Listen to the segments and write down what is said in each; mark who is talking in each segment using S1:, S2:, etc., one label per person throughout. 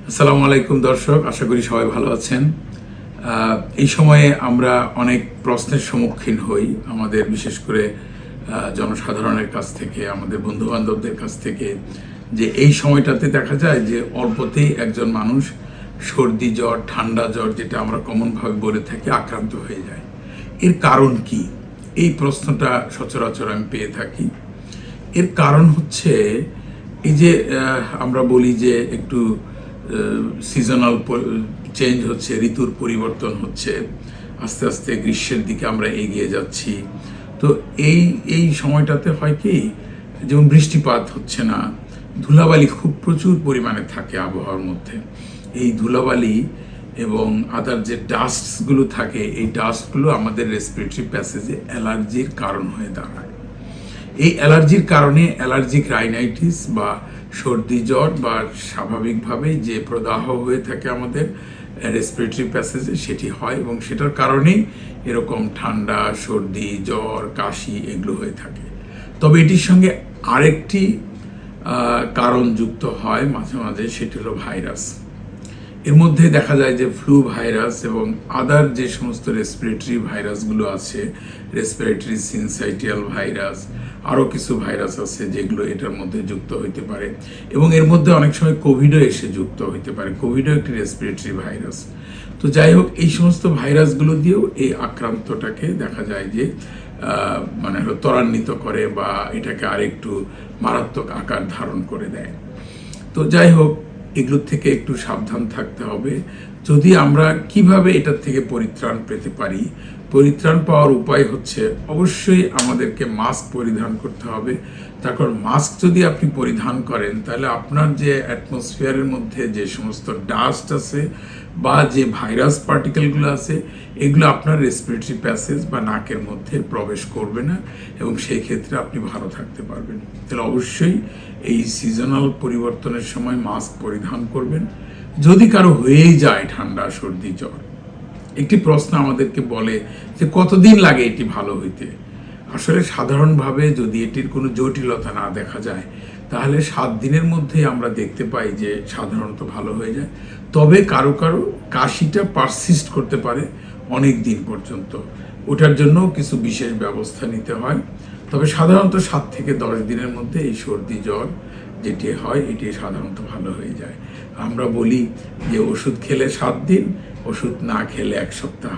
S1: আসসালামু আলাইকুম দর্শক, আশা করি সবাই ভালো আছেন। এই সময়ে আমরা অনেক প্রশ্নের সম্মুখীন হই, আমাদের বিশেষ করে জনসাধারণের কাছ থেকে, আমাদের বন্ধুবান্ধবদের কাছ থেকে, যে এই সময়টাতে দেখা যায় যে অল্পতেই একজন মানুষ সর্দি জ্বর, ঠান্ডা জ্বর, যেটা আমরা কমনভাবে বলে থাকি, আক্রান্ত হয়ে যায়। এর কারণ কি? এই প্রশ্নটা সচরাচর আমি পেয়ে থাকি। এর কারণ হচ্ছে এই যে আমরা বলি যে একটু সিজনাল চেঞ্জ হচ্ছে, ঋতুর পরিবর্তন হচ্ছে, আস্তে আস্তে গ্রীষ্মের দিকে আমরা এগিয়ে যাচ্ছি। তো এই সময়টাতে হয় কি, যেমন বৃষ্টিপাত হচ্ছে না, ধুলাবালি খুব প্রচুর পরিমাণে থাকে আবহাওয়ার মধ্যে। এই ধুলাবালি এবং আদার যে ডাস্টগুলো থাকে, এই ডাস্টগুলো আমাদের রেসপিরেটরি প্যাসেজে অ্যালার্জির কারণ হয়ে দাঁড়ায়। এই অ্যালার্জির কারণে অ্যালার্জিক রাইনাইটিস বা সর্দি জ্বর বা স্বাভাবিকভাবেই যে প্রদাহ হয়ে থাকে আমাদের রেসপিরেটরি প্যাসেজে, সেটি হয় এবং সেটার কারণেই এরকম ঠান্ডা, সর্দি, জ্বর, কাশি এগুলো হয়ে থাকে। তবে এটির সঙ্গে আরেকটি কারণ যুক্ত হয় মাঝে মাঝে, সেটি হলো ভাইরাস। এর মধ্যে দেখা যায় যে ফ্লু ভাইরাস এবং আদার যে সমস্ত রেসপিরেটরি ভাইরাসগুলো আছে, রেসপিরেটরি সিনসাইটিয়াল ভাইরাস, আরও কিছু ভাইরাস আছে যেগুলো এটার মধ্যে যুক্ত হইতে পারে, এবং এর মধ্যে অনেক সময় কোভিডও এসে যুক্ত হইতে পারে। কোভিডও একটি রেসপিরেটরি ভাইরাস। তো যাই হোক, এই সমস্ত ভাইরাসগুলো দিয়েও এই আক্রান্তটাকে দেখা যায় যে মানে ত্বরান্বিত করে বা এটাকে আরেকটু মারাত্মক আকার ধারণ করে দেয়। তো যাই হোক, এগুলোর থেকে একটু সাবধান থাকতে হবে। যদি আমরা কিভাবে এটার থেকে পরিত্রাণ পেতে পারি, পরিত্রাণ পাওয়ার উপায় হচ্ছে অবশ্যই আমাদেরকে মাস্ক পরিধান করতে হবে। তারপর মাস্ক যদি আপনি পরিধান করেন, তাহলে আপনার যে অ্যাটমসফিয়ারের মধ্যে যে সমস্ত ডাস্ট আছে বা যে ভাইরাস পার্টিকেলগুলো আছে, এগুলো আপনার রেসপিরেটরি প্যাসেজ বা নাকের মধ্যে প্রবেশ করবে না এবং সেই ক্ষেত্রে আপনি ভালো থাকতে পারবেন। তাহলে অবশ্যই এই সিজনাল পরিবর্তনের সময় মাস্ক পরিধান করবেন। যদি কারো হয়েই যায় ঠান্ডা, সর্দি, জ্বর, একটি প্রশ্ন আমাদেরকে বলে যে কতদিন লাগে এটি ভালো হইতে। আসলে সাধারণভাবে যদি এটির কোনো জটিলতা না দেখা যায়, তাহলে 7 দিনের মধ্যেই আমরা দেখতে পাই যে সাধারণত ভালো হয়ে যায়। তবে কারো কারো কাশিটা পারসিস্ট করতে পারে অনেক দিন পর্যন্ত, ওটার জন্য কিছু বিশেষ ব্যবস্থা নিতে হয়। তবে সাধারণত 7 থেকে 10 দিনের মধ্যে এই সর্দি জ্বর যেটি হয়, এটি সাধারণত ভালো হয়ে যায়। আমরা বলি যে ওষুধ খেলে 7 দিন, ওষুধ না খেলে 1 সপ্তাহ।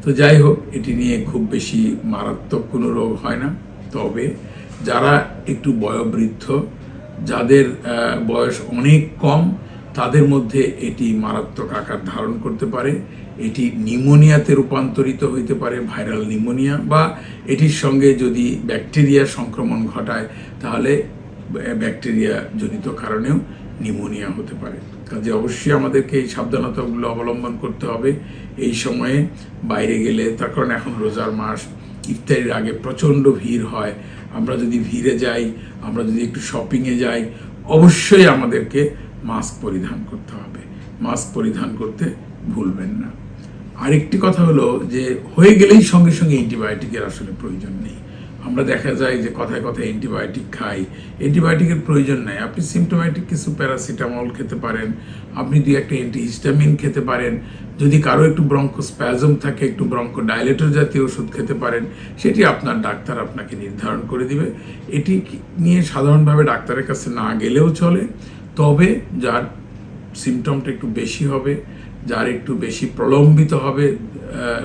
S1: তো যাই হোক, এটি নিয়ে খুব বেশি মারাত্মক কোনো রোগ হয় না। তবে যারা একটু বয়োবৃদ্ধ, যাদের বয়স অনেক কম, তাদের মধ্যে এটি মারাত্মক আকার ধারণ করতে পারে। এটি নিউমোনিয়াতে রূপান্তরিত হইতে পারে, ভাইরাল নিউমোনিয়া, বা এটির সঙ্গে যদি ব্যাকটেরিয়া সংক্রমণ ঘটায়, তাহলে ব্যাকটেরিয়া জনিত কারণেও নিউমোনিয়া হতে পারে। কাজে অবশ্যই আমাদেরকে এই সাবধানতাগুলো অবলম্বন করতে হবে এই সময়ে বাইরে গেলে। তার কারণ এখন রোজার মাস, ইফতারির আগে প্রচণ্ড ভিড় হয়। আমরা যদি ভিড়ে যাই, আমরা যদি একটু শপিংয়ে যাই, অবশ্যই আমাদেরকে মাস্ক পরিধান করতে হবে। মাস্ক পরিধান করতে ভুলবেন না। আরেকটি কথা হলো যে হয়ে গেলেই সঙ্গে সঙ্গে অ্যান্টিবায়োটিকের আসলে প্রয়োজন নেই। আমরা দেখা যায় যে কথায় কথায় অ্যান্টিবায়োটিক খাই, অ্যান্টিবায়োটিকের প্রয়োজন নেই। আপনি সিমটোম্যাটিক কিছু প্যারাসিটামল খেতে পারেন, আপনি 2-1 অ্যান্টিহিস্টামিন খেতে পারেন। যদি কারো একটু ব্রঙ্কোস্প্যাজম থাকে, একটু ব্রঙ্কোডাইলেটর জাতীয় ওষুধ খেতে পারেন। সেটি আপনার ডাক্তার আপনাকে নির্ধারণ করে দিবে। এটি নিয়ে সাধারণভাবে ডাক্তারের কাছে না গেলেও চলে। তবে যার সিমটমটা একটু বেশি হবে, যার একটু বেশি প্রলম্বিত হবে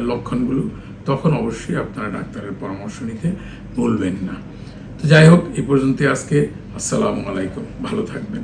S1: লক্ষণগুলো, তখন অবশ্যই আপনারা ডাক্তারের পরামর্শ নিতে ভুলবেন না। তো যাই হোক, এই পর্যন্ত আজকে। আসসালামু আলাইকুম, ভালো থাকবেন।